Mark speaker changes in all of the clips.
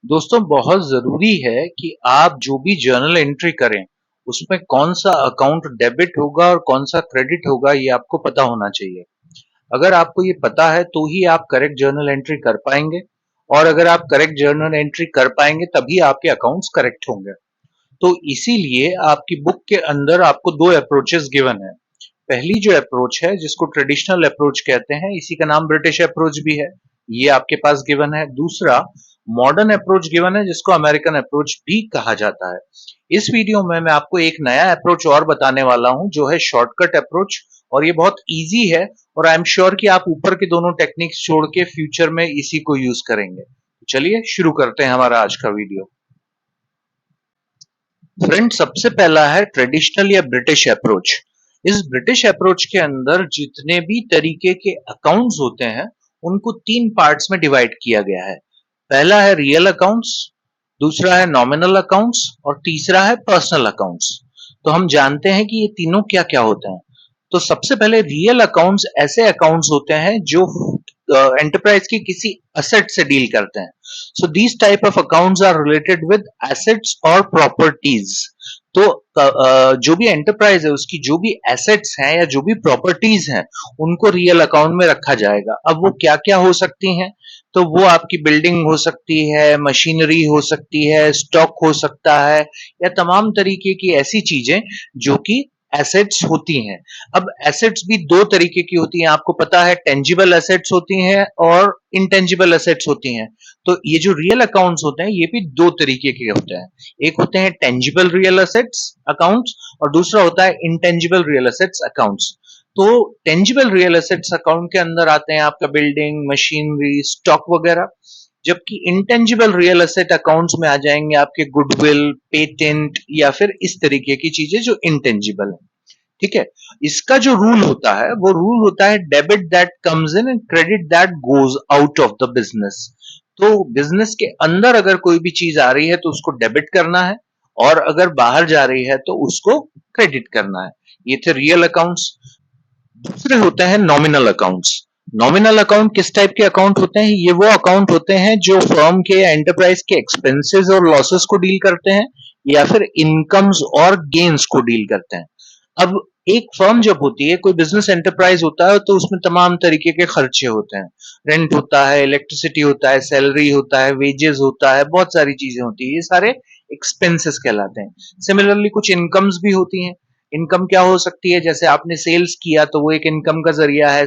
Speaker 1: दोस्तों बहुत ज़रूरी है कि आप जो भी जर्नल एंट्री करें, उसमें कौन-सा अकाउंट डेबिट होगा और कौन-सा क्रेडिट होगा ये आपको पता होना चाहिए। अगर आपको ये पता है तो ही आप करेक्ट जर्नल एंट्री कर पाएँगे और अगर आप करेक्ट जर्नल एंट्री कर पाएँगे तभी आपके अकाउंट्स करेक्ट होंगे। तो इसीलिए आपकी बुक के अंदर आपको 2 अप्रोचेस गिवन है। पहली जो अप्रोच है जिसको ट्रेडिशनल अप्रोच कहते हैं, इसी का नाम ब्रिटिश अप्रोच भी है, ये आपके पास गिवन है। दूसरा मॉडर्न अप्रोच गिवन है जिसको अमेरिकन अप्रोच भी कहा जाता है। इस वीडियो में मैं आपको एक नया अप्रोच और बताने वाला हूं जो है शॉर्टकट अप्रोच, और ये बहुत इजी है और आई एम श्योर कि आप ऊपर के दोनों टेक्निक्स छोड़ के फ्यूचर में इसी को यूज करेंगे। चलिए शुरू करते हैं हमारा आज का वीडियो। फ्रेंड, सबसे पहला है ट्रेडिशनल या ब्रिटिश अप्रोच। इस ब्रिटिश अप्रोच के अंदर जितने भी तरीके के अकाउंट्स होते हैं उनको 3 पार्ट्स में डिवाइड किया गया है। पहला है रियल अकाउंट्स, दूसरा है नॉमिनल अकाउंट्स और तीसरा है पर्सनल अकाउंट्स। तो हम जानते हैं कि ये तीनों क्या क्या होते हैं। तो सबसे पहले रियल अकाउंट्स ऐसे अकाउंट्स होते हैं जो एंटरप्राइज की किसी असेट से डील करते हैं। So these type of accounts are related with assets और प्रॉपर्टीज। तो जो भी एंटरप्राइज है उसकी जो भी एसेट्स हैं या जो भी प्रॉपर्टीज हैं उनको रियल अकाउंट में रखा जाएगा। अब वो क्या क्या हो सकती हैं? तो वो आपकी बिल्डिंग हो सकती है, मशीनरी हो सकती है, स्टॉक हो सकता है, या तमाम तरीके की ऐसी चीजें जो कि एसेट्स होती हैं। अब एसेट्स भी 2 तरीके की होती हैं, आपको पता है, टेंजिबल एसेट्स होती हैं और इंटेंजिबल एसेट्स होती हैं। तो ये जो रियल अकाउंट्स होते हैं ये भी 2 तरीके के होते हैं। एक होते हैं टेंजिबल रियल एसेट्स अकाउंट्स और दूसरा होता है इंटेंजिबल रियल एसेट्स अकाउंट्स। तो टेंजिबल रियल एसेट्स अकाउंट के अंदर आते हैं आपका बिल्डिंग, मशीनरी, स्टॉक वगैरह, जबकि इंटेंजिबल रियल एसेट अकाउंट्स में आ जाएंगे आपके गुडविल, पेटेंट या फिर इस तरीके की चीजें जो इंटेंजिबल है। ठीक है। इसका जो रूल होता है वो रूल होता है debit that comes in and credit that goes out of the business. तो बिजनेस के अंदर अगर कोई भी चीज आ रही है तो उसको डेबिट करना है और अगर बाहर जा रही है तो उसको क्रेडिट करना है। ये थे रियल अकाउंट्स। दूसरे होते हैं नॉमिनल अकाउंट्स। नॉमिनल अकाउंट किस टाइप के अकाउंट होते हैं? ये वो अकाउंट होते हैं जो फर्म के या एंटरप्राइज के एक्सपेंसेस और लॉसेस को डील करते हैं या फिर इनकम्स और गेन्स को डील करते हैं। अब एक फर्म जब होती है, कोई बिजनेस एंटरप्राइज होता है, तो उसमें तमाम तरीके के खर्चे होते हैं। रेंट होता है, इलेक्ट्रिसिटी होता है, सैलरी होता है, वेजेस होता है, बहुत सारी चीजें होती है। ये सारे एक्सपेंसेस कहलाते हैं। सिमिलरली कुछ इनकम्स भी होती हैं। इनकम क्या हो सकती है? जैसे आपने सेल्स किया तो वो एक इनकम का जरिया है।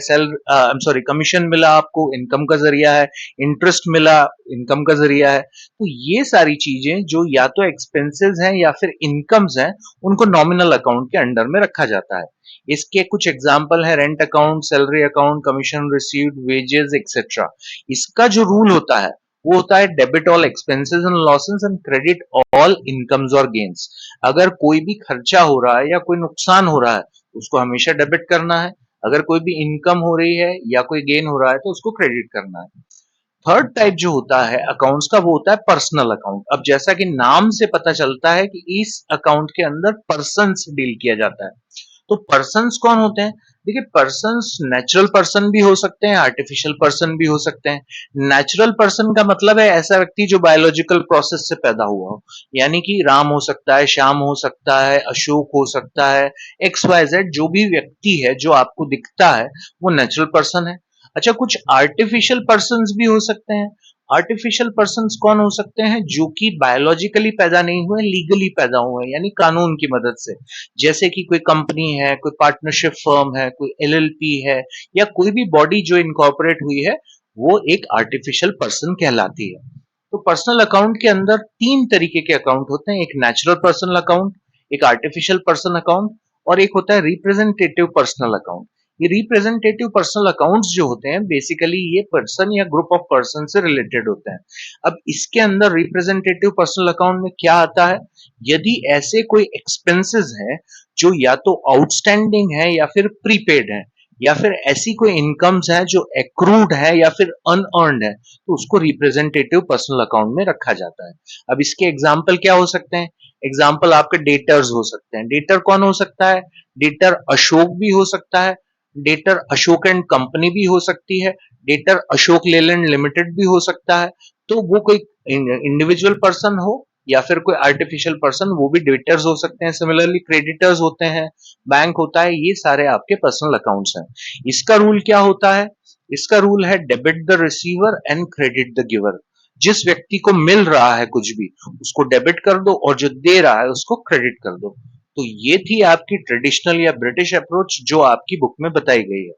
Speaker 1: कमीशन मिला आपको, इनकम का जरिया है। इंटरेस्ट मिला, इनकम का जरिया है। तो ये सारी चीजें जो या तो एक्सपेंसेस हैं या फिर इनकम्स हैं, उनको नॉमिनल अकाउंट के अंडर में रखा जाता है। इसके कुछ एग्जाम्पल है rent account, salary account, commission received, wages etcetera. इसका जो रूल होता है वो होता है debit all expenses and losses and credit all incomes और गेन्स। अगर कोई भी खर्चा हो रहा है या कोई नुकसान हो रहा है उसको हमेशा डेबिट करना है। अगर कोई भी इनकम हो रही है या कोई गेन हो रहा है तो उसको क्रेडिट करना है। थर्ड टाइप जो होता है अकाउंट्स का वो होता है पर्सनल अकाउंट। अब जैसा कि नाम से पता चलता है कि इस अकाउंट के अंदर पर्सन से डील किया जाता है। तो पर्सन्स कौन होते हैं? देखिए, पर्सन्स नेचुरल पर्सन भी हो सकते हैं, आर्टिफिशियल पर्सन भी हो सकते हैं। नेचुरल पर्सन का मतलब है ऐसा व्यक्ति जो बायोलॉजिकल प्रोसेस से पैदा हुआ हो, यानी कि राम हो सकता है, श्याम हो सकता है, अशोक हो सकता है, एक्स वाई जेड जो भी व्यक्ति है जो आपको दिखता है वो नेचुरल पर्सन है। अच्छा, कुछ आर्टिफिशियल पर्सन्स भी हो सकते हैं। आर्टिफिशियल पर्सन्स कौन हो सकते हैं? जो कि बायोलॉजिकली पैदा नहीं हुए, लीगली पैदा हुए, यानी कानून की मदद से। जैसे कि कोई कंपनी है, कोई पार्टनरशिप फर्म है, कोई एलएलपी है, या कोई भी बॉडी जो इनकॉर्पोरेट हुई है, वो एक आर्टिफिशियल पर्सन कहलाती है। तो पर्सनल अकाउंट के अंदर 3 तरीके के अकाउंट होते हैं। एक नेचुरल पर्सनल अकाउंट, एक आर्टिफिशियल पर्सन अकाउंट और एक होता है रिप्रेजेंटेटिव पर्सनल अकाउंट। ये रिप्रेजेंटेटिव पर्सनल अकाउंट्स जो होते हैं बेसिकली ये पर्सन या ग्रुप ऑफ पर्सन से रिलेटेड होते हैं। अब इसके अंदर रिप्रेजेंटेटिव पर्सनल अकाउंट में क्या आता है? यदि ऐसे कोई एक्सपेंसेस हैं जो या तो आउटस्टैंडिंग है या फिर प्रीपेड है, या फिर ऐसी कोई इनकम्स है जो एक्रूड है या फिर अनअर्न्ड है, तो उसको रिप्रेजेंटेटिव पर्सनल अकाउंट में रखा जाता है। अब इसके एग्जाम्पल क्या हो सकते हैं? एग्जाम्पल आपके डेटर्स हो सकते हैं। डेटर कौन हो सकता है? डेटर अशोक भी हो सकता है, डेटर अशोक एंड कंपनी भी हो सकती है, डेटर अशोक लेलैंड लिमिटेड भी हो सकता है। तो वो कोई इंडिविजुअल पर्सन हो या फिर कोई आर्टिफिशियल पर्सन, वो भी डेटर्स हो सकते हैं, सिमिलरली क्रेडिटर्स होते हैं, बैंक होता है, ये सारे आपके पर्सनल अकाउंट्स हैं। इसका रूल क्या होता है? इसका रूल है debit the receiver and credit the giver. जिस व्यक्ति को मिल रहा है कुछ भी, उसको डेबिट कर दो, और जो दे रहा है उसको क्रेडिट कर दो। तो ये थी आपकी ट्रेडिशनल या ब्रिटिश अप्रोच जो आपकी बुक में बताई गई है।